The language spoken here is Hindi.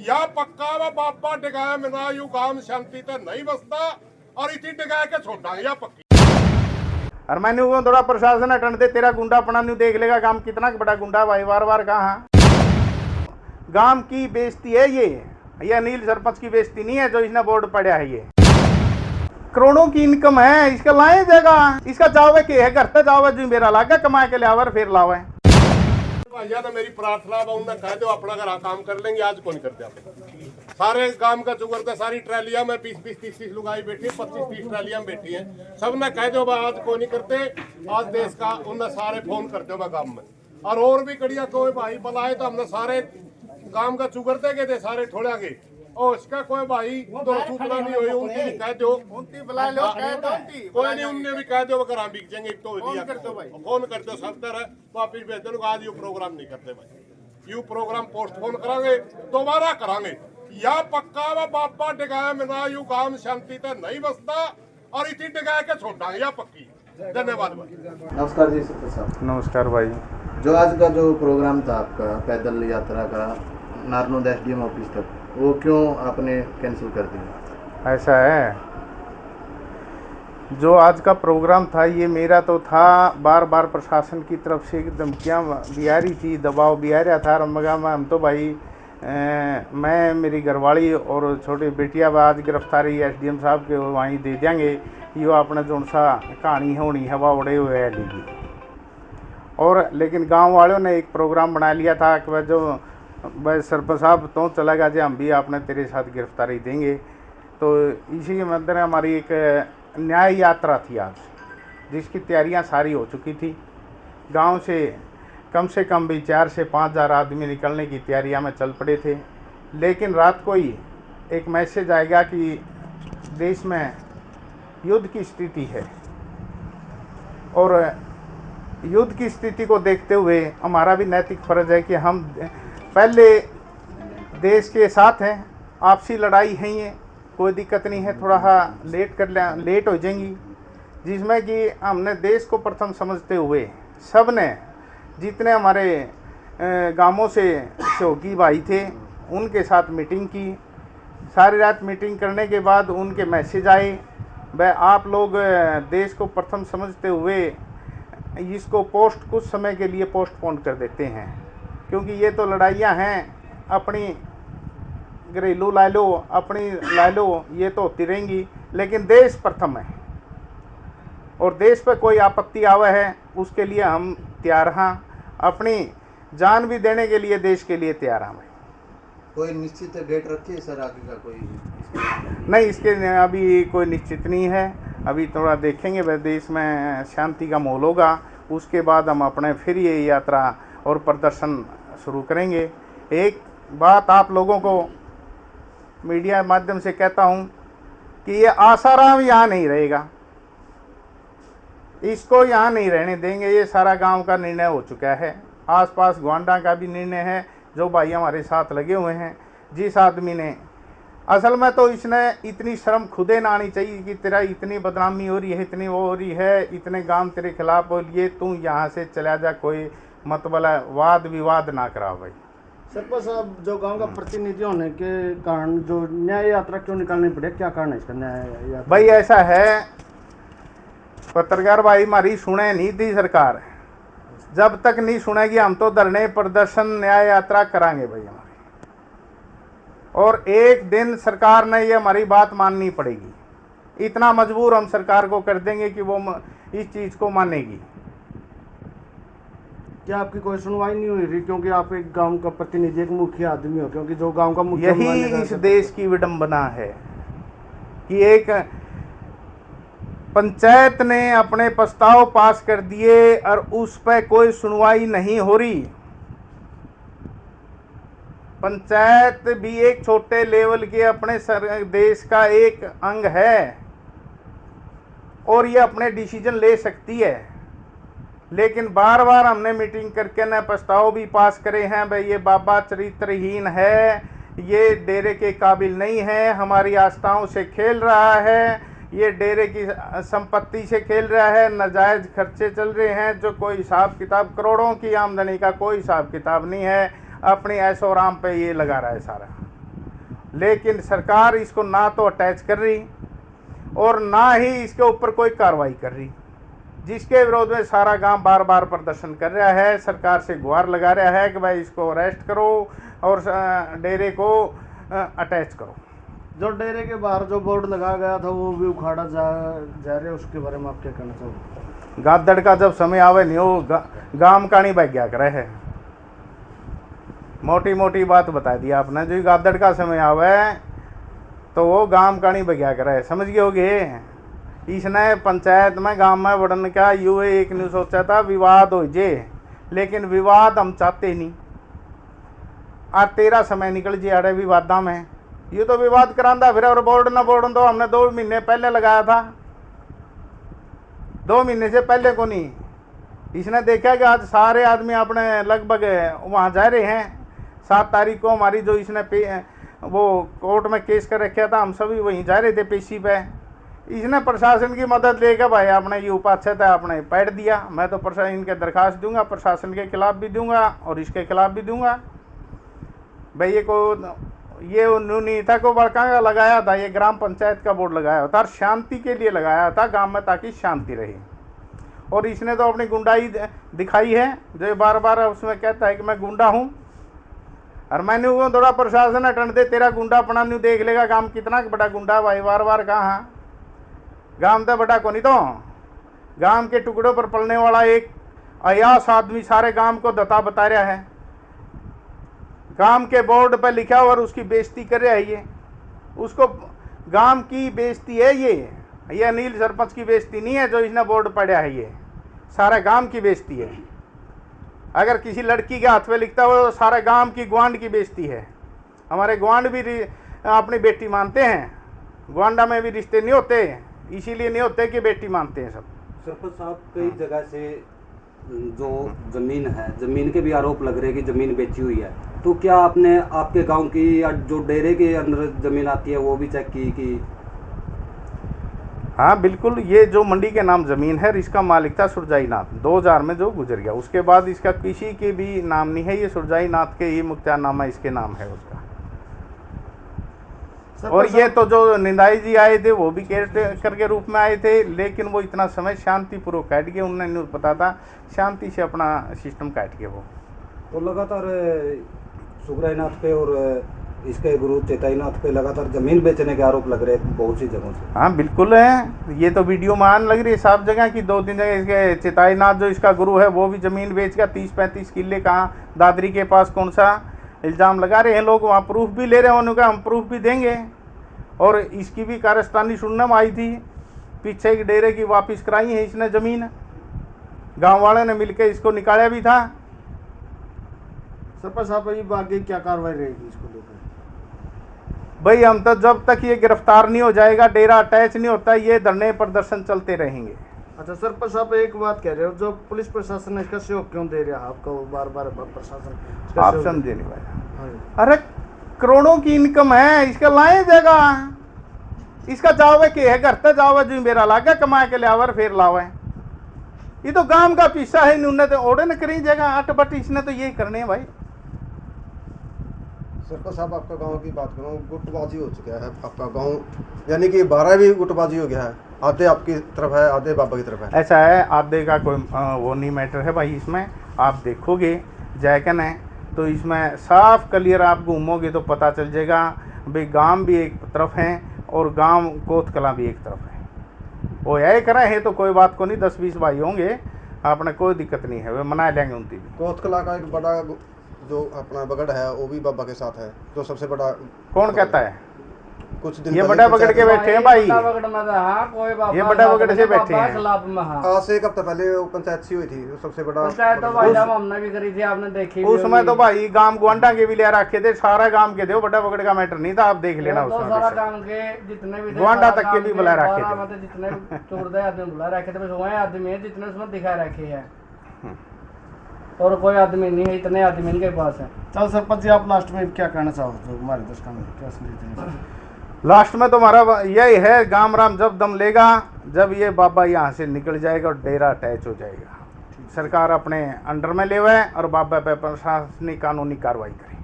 या पक्का व बापा डिगाए मिना यू काम शांति तो नहीं बसता और इतनी डिगाए के छोड़ा या पक्की। और मैंने वो थोड़ा प्रशासन हटन दे, तेरा गुंडा अपना नहीं देख लेगा काम कितना बड़ा गुंडा भाई, बार बार कहा गांव की बेइज्जती है ये अनिल सरपंच की बेइज्जती नहीं है जो इसने बोर्ड पड़ा है। ये करोड़ों की इनकम है, इसका लाए जगह, इसका जावे के है घर से जावे जो मेरा लागा कमा के लियावर फिर लावे। भैया ने मेरी प्रार्थना उन्हें कह दो अपना घर काम कर लेंगे, आज कौन करते आप सारे काम का चुगरते सारी ट्रैलियां में 20-20, 30-30 लुगाई बैठी है, 25-30 ट्रैलियां में बैठी है, सब ने कह दो आज को नहीं करते, आज देश का उन्हें सारे फोन करते हो काम में और भी कड़िया कोई भाई बुलाए तो हमने सारे काम का चुगरते गए थे सारे ठोड़ा गए और इसका कोई भाई तो सूचना नहीं हुई उनकी कह दो बुला लो कोई नहीं उनने भी कह दो अगर हम बिक जाएंगे तो फोन कर दो सब तरह वापिस भेज दो आज यू प्रोग्राम नहीं करते भाई, यू प्रोग्राम पोस्टपोन करांगे दोबारा करांगे या पक्का व बापा डिगाए मिना यू काम शांति तो नहीं बसता और इतनी डिगाए के छोड़ा या पक्की। धन्यवाद भाई। नमस्कार जी सरपंच साहब। नमस्कार भाई। जो आज का जो प्रोग्राम था आपका पैदल यात्रा का नारनौंद एसडीएम ऑफिस तक, वो क्यों आपने कैंसिल कर दिया? ऐसा है, जो आज का प्रोग्राम था ये मेरा तो था, बार बार प्रशासन की तरफ से धमकियाँ भी आ रही थी, दबाव भी आ रहा था और मगा हम तो भाई मैं मेरी घरवाली और छोटी बेटिया आज गिरफ्तारी एसडीएम साहब के वहीं दे देंगे, ये अपने जो सा कहानी होनी हवा उड़े हुए है लीजिए। और लेकिन गांव वालों ने एक प्रोग्राम बना लिया था कि वह जो भाई सरपंच साहब तो चलेगा जी हम भी आपने तेरे साथ गिरफ्तारी देंगे। तो इसी के मद्देनजर हमारी एक न्याय यात्रा थी आज, जिसकी तैयारियां सारी हो चुकी थी। गांव से कम भी 4 से 5 हज़ार आदमी निकलने की तैयारियां में चल पड़े थे, लेकिन रात को ही एक मैसेज आएगा कि देश में युद्ध की स्थिति है और युद्ध की स्थिति को देखते हुए हमारा भी नैतिक फर्ज है कि हम पहले देश के साथ हैं, आपसी लड़ाई है, ये कोई दिक्कत नहीं है, थोड़ा लेट हो जाएंगी, जिसमें कि हमने देश को प्रथम समझते हुए सब ने जितने हमारे गांवों से सहयोगी भाई थे उनके साथ मीटिंग की। सारी रात मीटिंग करने के बाद उनके मैसेज आए, वह आप लोग देश को प्रथम समझते हुए इसको कुछ समय के लिए पोस्टपोन कर देते हैं, क्योंकि ये तो लड़ाइयाँ हैं अपनी घरेलू ला लो अपनी ला लो, ये तो होती रहेंगी, लेकिन देश प्रथम है और देश पर कोई आपत्ति आवे है उसके लिए हम तैयार हैं, अपनी जान भी देने के लिए देश के लिए तैयार हैं। कोई निश्चित डेट रखी है सर आगे का? कोई नहीं, इसके अभी कोई निश्चित नहीं है, अभी थोड़ा देखेंगे, वह देश में शांति का माहौल होगा, उसके बाद हम अपने फिर ये यात्रा और प्रदर्शन शुरू करेंगे। एक बात आप लोगों को मीडिया के माध्यम से कहता हूँ कि ये आसाराम यहाँ नहीं रहेगा, इसको यहाँ नहीं रहने देंगे, ये सारा गांव का निर्णय हो चुका है, आसपास ग्वांडा का भी निर्णय है, जो भाई हमारे साथ लगे हुए हैं। जिस आदमी ने असल में तो इसने इतनी शर्म खुदे ना आनी चाहिए कि तेरा इतनी बदनामी हो रही है, इतनी वो हो रही है, इतने गांव तेरे खिलाफ हो लिए, तू यहाँ से चला जा, कोई मतलब वाद विवाद ना करा भाई। सरपंच साहब, जो गांव का प्रतिनिधि होने के कारण जो न्याय यात्रा क्यों निकालनी पड़े, क्या कारण है इसका न्याय यात्रा? भाई ऐसा है, पत्रकार भाई हमारी सुने नहीं थी सरकार, जब तक नहीं सुनेगी हम तो धरने प्रदर्शन न्याय यात्रा करांगे भाई हमारी, और एक दिन सरकार ने ये हमारी बात माननी पड़ेगी, इतना मजबूर हम सरकार को कर देंगे कि वो इस चीज़ को मानेगी। क्या आपकी कोई सुनवाई नहीं हुई रही, क्योंकि आप एक गांव का प्रतिनिधि, एक मुखिया आदमी हो, क्योंकि जो गांव का मुखिया यही इस देश की विडंबना है कि एक पंचायत ने अपने प्रस्ताव पास कर दिए और उस पर कोई सुनवाई नहीं हो रही। पंचायत भी एक छोटे लेवल के अपने देश का एक अंग है और ये अपने डिसीजन ले सकती है, लेकिन बार बार हमने मीटिंग करके न प्रस्ताव भी पास करे हैं, भाई ये बाबा चरित्रहीन है, ये डेरे के काबिल नहीं है, हमारी आस्थाओं से खेल रहा है, ये डेरे की संपत्ति से खेल रहा है, नाजायज़ खर्चे चल रहे हैं, जो कोई हिसाब किताब, करोड़ों की आमदनी का कोई हिसाब किताब नहीं है, अपनी ऐशो आराम पे ये लगा रहा है सारा। लेकिन सरकार इसको ना तो अटैच कर रही और ना ही इसके ऊपर कोई कार्रवाई कर रही, जिसके विरोध में सारा गांव बार बार प्रदर्शन कर रहा है, सरकार से गुहार लगा रहा है कि भाई इसको अरेस्ट करो और डेरे को अटैच करो। जो डेरे के बाहर जो बोर्ड लगाया गया था वो भी उखाड़ा जा रहा है, उसके बारे में आप क्या कहना चाहोगे? गादड़ का जब समय आवे नहीं हो गाम कहानी बह गया करे है। मोटी मोटी बात बता दी आपने, जो गादड़ का समय आवे तो वो गाम कहानी बह गया करे, समझ गए होगे। इसने पंचायत में गांव में बढ़ने का यू एक नहीं सोचा था विवाद हो जे, लेकिन विवाद हम चाहते नहीं। आज तेरा समय निकल जे अरे विवादा में, ये तो विवाद करांदा फिर और बोर्ड ना बोर्ड तो हमने 2 महीने पहले लगाया था, 2 महीने से पहले को नहीं। इसने देखा कि आज सारे आदमी अपने लगभग वहाँ जा रहे हैं। 7 तारीख को हमारी जो इसने वो कोर्ट में केस कर रखा था, हम सभी वहीं जा रहे थे पेशी पे। इसने प्रशासन की मदद लेकर भाई आपने ये उपाध्यक्ष था आपने पैड दिया। मैं तो प्रशासन के दरखास्त दूंगा, प्रशासन के खिलाफ भी दूंगा और इसके खिलाफ भी दूंगा। भाई ये उन्होंने था को बड़का लगाया था, ये ग्राम पंचायत का बोर्ड लगाया था, शांति के लिए लगाया था गांव में, ताकि शांति रहे। और इसने तो अपनी गुंडाई दिखाई है, जो बार बार उसमें कहता है कि मैं गुंडा हूँ। और मैंने वो थोड़ा प्रशासन अटंड दे, तेरा गुंडा अपना न्यू देख लेगा गांव कितना बड़ा गुंडा भाई। बार बार कहा गांव तो बड़ा को नहीं, तो गांव के टुकड़ों पर पलने वाला एक अयास आदमी सारे गांव को दता बता रहा है, गांव के बोर्ड पर लिखा और उसकी बेइज्जती कर रहा है। ये उसको गांव की बेइज्जती है, ये अनिल सरपंच की बेइज्जती नहीं है जो इसने बोर्ड पढ़ा है, ये सारा गांव की बेइज्जती है। अगर किसी लड़की के हाथ में लिखता हो तो सारे गांव की ग्वांड की बेइज्जती है। हमारे ग्वांड भी अपनी बेटी मानते हैं, ग्वांडा में भी रिश्ते नहीं होते, इसीलिए नहीं होते कि बेटी मानते हैं सब। सरपंच साहब, कई जगह से जो जमीन है, जमीन के भी आरोप लग रहे हैं कि जमीन बेची हुई है, तो क्या आपने आपके गांव की या जो डेरे के अंदर जमीन आती है वो भी चेक की कि? हाँ बिल्कुल, ये जो मंडी के नाम ज़मीन है इसका मालिक था सुरजाई नाथ, 2000 में जो गुजर गया। उसके बाद इसका किसी के भी नाम नहीं है, ये सुरजाई नाथ के ही मुख्तारनामा इसके नाम है उसका। और ये तो जो निंदाई जी आए थे वो भी केयरटेकर के रूप में आए थे, लेकिन वो इतना समय शांतिपूर्वक काट गए, उन्होंने पता था शांति से अपना सिस्टम काट गए वो। तो लगातार सुगराईनाथ पे और इसके गुरु चेताईनाथ पे लगातार जमीन बेचने के आरोप लग रहे हैं बहुत सी जगहों से। हाँ बिल्कुल है, ये तो वीडियो में आने लग रही है सब जगह की। 2-3 जगह इसके चेताईनाथ जो इसका गुरु है वो भी जमीन बेच गया, 30-35 किले। कहाँ दादरी के पास कौन सा इल्ज़ाम लगा रहे हैं लोग, वहाँ प्रूफ भी ले रहे हैं, उन्होंने कहा हम प्रूफ भी देंगे। और इसकी भी कारस्तानी सुनने में आई थी, पीछे एक डेरे की वापस कराई है इसने ज़मीन, गांव वाले ने मिलकर इसको निकाला भी था। सरपंच साहब, ये आगे क्या कार्रवाई रहेगी इसको लेकर? भाई हम तो जब तक ये गिरफ्तार नहीं हो जाएगा, डेरा अटैच नहीं होता, ये धरने प्रदर्शन चलते रहेंगे। अच्छा सरपंच साहब, एक बात कह रहे हो, जो पुलिस प्रशासन इसका सहयोग क्यों दे रहा है आपको? बार बार प्रशासन आप समझे नहीं भाई, अरे करोड़ों की इनकम है, इसका लाए जगह, इसका जावे के है घर तक जावे जो मेरा लागे कमा के लियावर फिर लावे। ये तो गांव का पीछा है, इन्होंने तो ओढ़े न करी जगह अट बट, इसने तो यही करने हैं भाई। सरपंच साहब, आपका गांव की बात करूँ, गुटबाजी हो चुका है आपका गांव, यानी कि 12 भी गुटबाजी हो गया है, आधे आपकी तरफ है आधे बाबा की तरफ है। ऐसा है, आधे का कोई वो नहीं मैटर है भाई। इसमें आप देखोगे जैकन है तो इसमें साफ क्लियर आप घूमोगे तो पता चल जाएगा भाई, गांव भी एक तरफ है और गांव कोतकला भी एक तरफ है। वो यही करे है तो कोई बात को नहीं, 10-20 भाई होंगे, आपने कोई दिक्कत नहीं है, वे मना लेंगे उनकी भी। कोतकला का एक बड़ा जो अपना बगड़ है वो भी बाबा के साथ है, जो सबसे बड़ा। कौन कहता है? कुछ दिन ये बड़ा बगड़ के बैठे हैं भाई, ये बड़ा बगड़ से बैठे हैं। आज से एक हफ्ता पहले वो पंचायत सी हुई थी, वो सबसे बड़ा हमने भी करी थी, आपने देखी। उसमें तो भाई गांव गुआंडा के भी ले रखे थे, सारा गांव के थे, बड़ा बगड़ का मैटर नहीं था, आप देख लेना उसमें। सारा गांव के जितने भी गुआंडा तक के भी बुला रखे थे, जितने चोर आदमी बुला रखे थे, बस वही आदमी है जितने उसमें दिखा रखे हैं, और कोई आदमी नहीं है, इतने आदमी इनके पास है। चल सरपंच जी, आप लास्ट में क्या कहना चाहो जो हमारे दर्शकों में क्या समझते हैं? लास्ट में तो हमारा यही है, गाम राम जब दम लेगा, जब ये बाबा यहाँ से निकल जाएगा और डेरा अटैच हो जाएगा, सरकार अपने अंडर में ले और बाबा पे प्रशासनिक कानूनी कार्रवाई करे।